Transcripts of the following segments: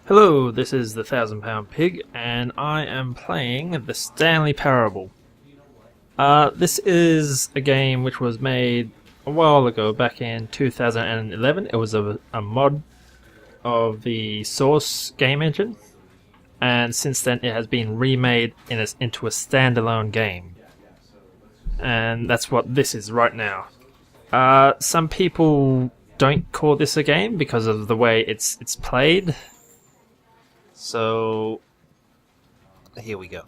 Hello, this is the £1,000 Pig, and I am playing the Stanley Parable. This is a game which was made a while ago, back in 2011. It was a mod of the source game engine, and since then it has been remade into a standalone game. And that's what this is right now. Some people don't call this a game because of the way it's played. So, here we go.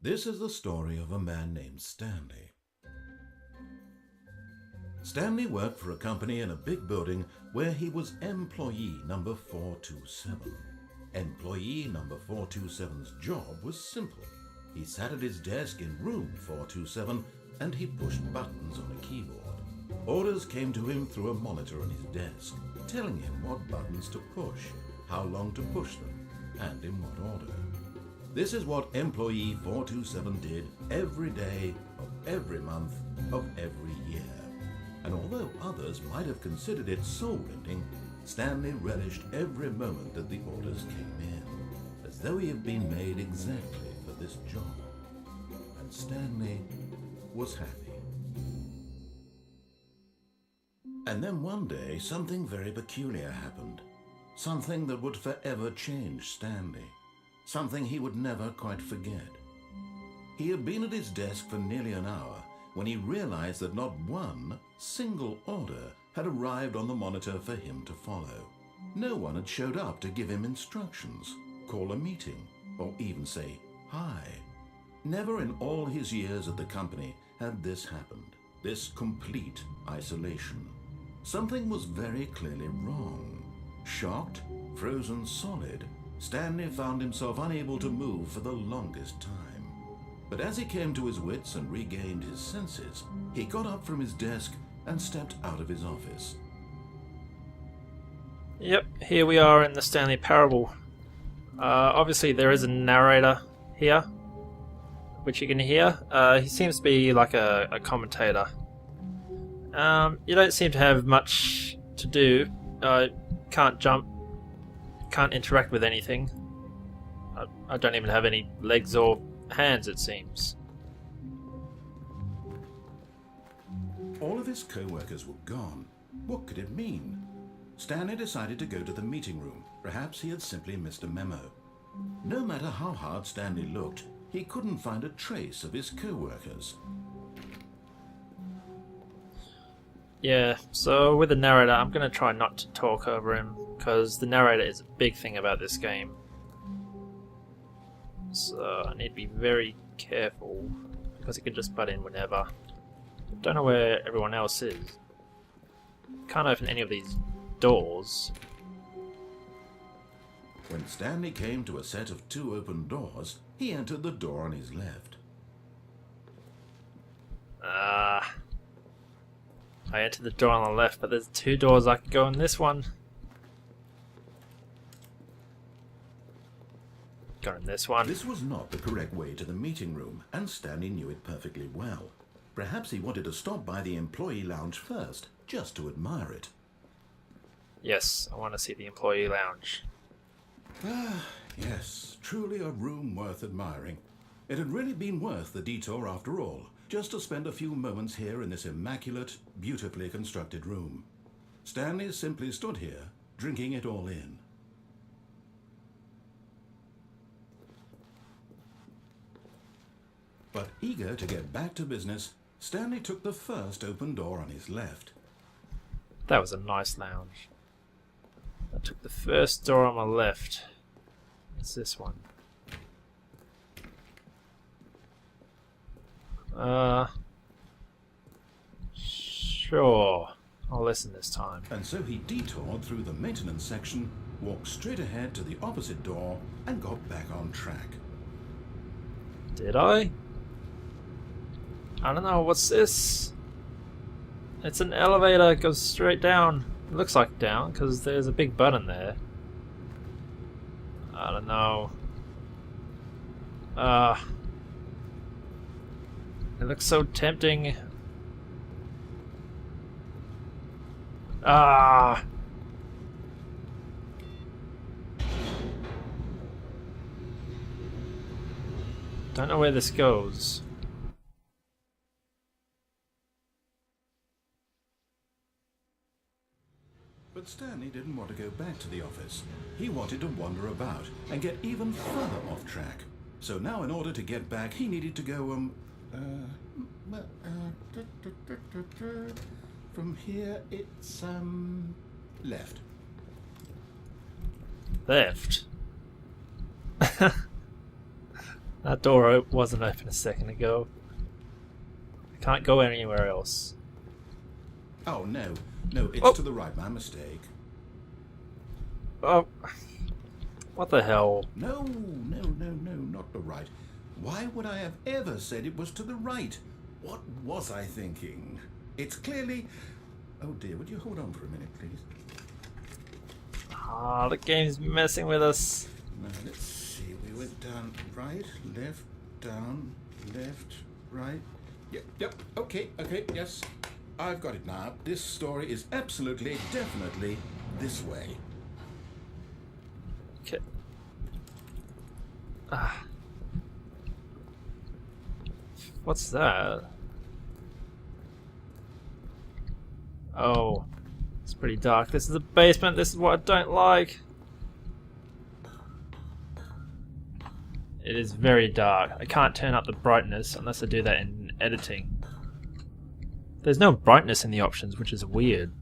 This is the story of a man named Stanley. Stanley worked for a company in a big building where he was employee number 427. Employee number 427's job was simple. He sat at his desk in room 427 and he pushed buttons on a keyboard. Orders came to him through a monitor on his desk, telling him what buttons to push, how long to push them, and in what order. This is what employee 427 did every day of every month of every year. And although others might have considered it soul-rending, Stanley relished every moment that the orders came in, as though he had been made exactly for this job. And Stanley was happy. And then one day, something very peculiar happened. Something that would forever change Stanley. Something he would never quite forget. He had been at his desk for nearly an hour when he realized that not one single order had arrived on the monitor for him to follow. No one had showed up to give him instructions, call a meeting, or even say hi. Never in all his years at the company had this happened, this complete isolation. Something was very clearly wrong. Shocked, frozen solid, Stanley found himself unable to move for the longest time. But as he came to his wits and regained his senses, he got up from his desk and stepped out of his office. Yep, here we are in the Stanley Parable. Obviously there is a narrator here, which you can hear. He seems to be like a commentator. You don't seem to have much to do. Can't jump, can't interact with anything. I don't even have any legs or hands, it seems. All of his co-workers were gone. What could it mean? Stanley decided to go to the meeting room. Perhaps he had simply missed a memo. No matter how hard Stanley looked, he couldn't find a trace of his co-workers. Yeah, so with the narrator, I'm going to try not to talk over him, because the narrator is a big thing about this game. So I need to be very careful, because he can just butt in whenever. Don't know where everyone else is. Can't open any of these doors. When Stanley came to a set of 2 open doors, he entered the door on his left. I entered the door on the left, but there's 2 doors I can go in this one. Go in this one. This was not the correct way to the meeting room, and Stanley knew it perfectly well. Perhaps he wanted to stop by the employee lounge first, just to admire it. Yes, I want to see the employee lounge. Yes, truly a room worth admiring. It had really been worth the detour after all, just to spend a few moments here in this immaculate, beautifully constructed room. Stanley simply stood here, drinking it all in. But eager to get back to business, Stanley took the first open door on his left. That was a nice lounge. I took the first door on my left. It's this one. Sure. I'll listen this time. And so he detoured through the maintenance section, walked straight ahead to the opposite door, and got back on track. Did I? I don't know, what's this? It's an elevator, it goes straight down. It looks like down, because there's a big button there. I don't know. It looks so tempting. Don't know where this goes. But Stanley didn't want to go back to the office. He wanted to wander about and get even further off track. So now in order to get back, he needed to go, from here it's, left. Left. That door wasn't open a second ago. I can't go anywhere else. Oh, no. No, it's to the right. My mistake. Oh. What the hell? No, not the right. Why would I have ever said it was to the right? What was I thinking? It's clearly... Oh dear, would you hold on for a minute, please? Ah, the game's messing with us. Now, let's see. We went down, right, left, down, left, right. Yep, okay, yes. I've got it now. This story is absolutely, definitely this way. Okay. Ah. What's that? Oh. It's pretty dark. This is the basement. This is what I don't like. It is very dark. I can't turn up the brightness unless I do that in editing. There's no brightness in the options, which is weird.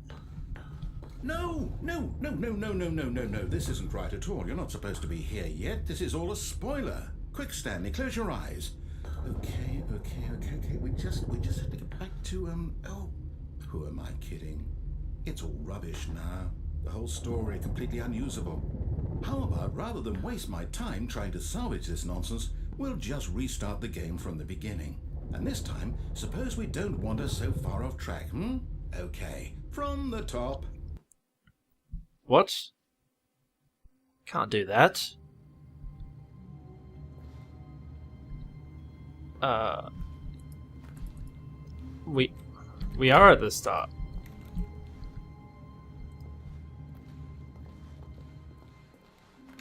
No. This isn't right at all. You're not supposed to be here yet. This is all a spoiler. Quick, Stanley, close your eyes. Okay. We just have to get back to, oh, who am I kidding? It's all rubbish now. The whole story completely unusable. How about, rather than waste my time trying to salvage this nonsense, we'll just restart the game from the beginning. And this time, suppose we don't wander so far off track, Okay, from the top. What? Can't do that. We are at the start.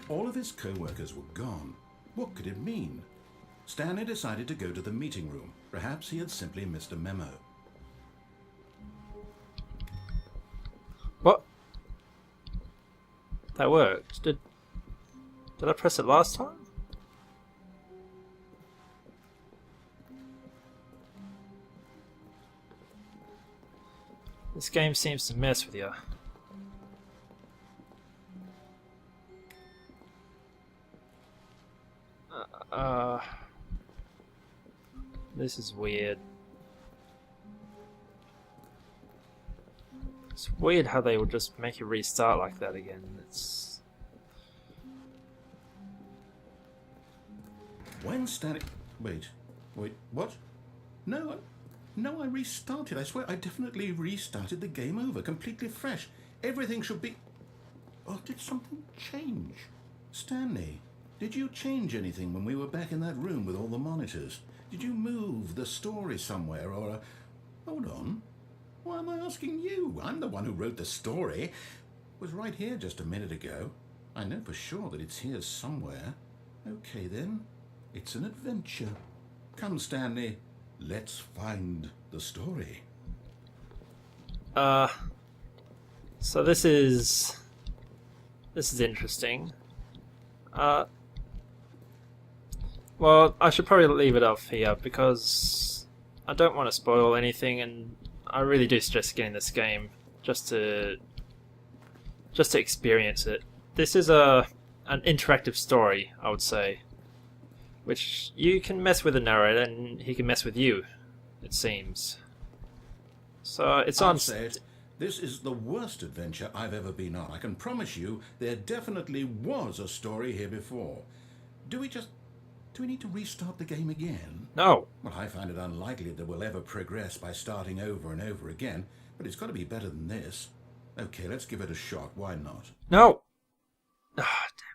All of his co-workers were gone. What could it mean? Stanley decided to go to the meeting room. Perhaps he had simply missed a memo. What? That worked. Did I press it last time? This game seems to mess with you. This is weird. It's weird how they would just make you restart like that again. It's... When Stanley... Wait, what? No, I restarted. I swear I definitely restarted the game over, completely fresh. Everything should be... Oh, did something change? Stanley, did you change anything when we were back in that room with all the monitors? Did you move the story somewhere or... Hold on. Why am I asking you? I'm the one who wrote the story. It was right here just a minute ago. I know for sure that it's here somewhere. Okay then. It's an adventure. Come, Stanley. Let's find the story. So this is interesting. Well, I should probably leave it off here because I don't want to spoil anything, and I really do suggest getting this game just to experience it. This is an interactive story, I would say, which you can mess with the narrator and he can mess with you, it seems. So it's on. This is the worst adventure I've ever been on. I can promise you there definitely was a story here before. Do we need to restart the game again? No. Well, I find it unlikely that we'll ever progress by starting over and over again, but it's got to be better than this. Okay, let's give it a shot. Why not? No. Ah, damn.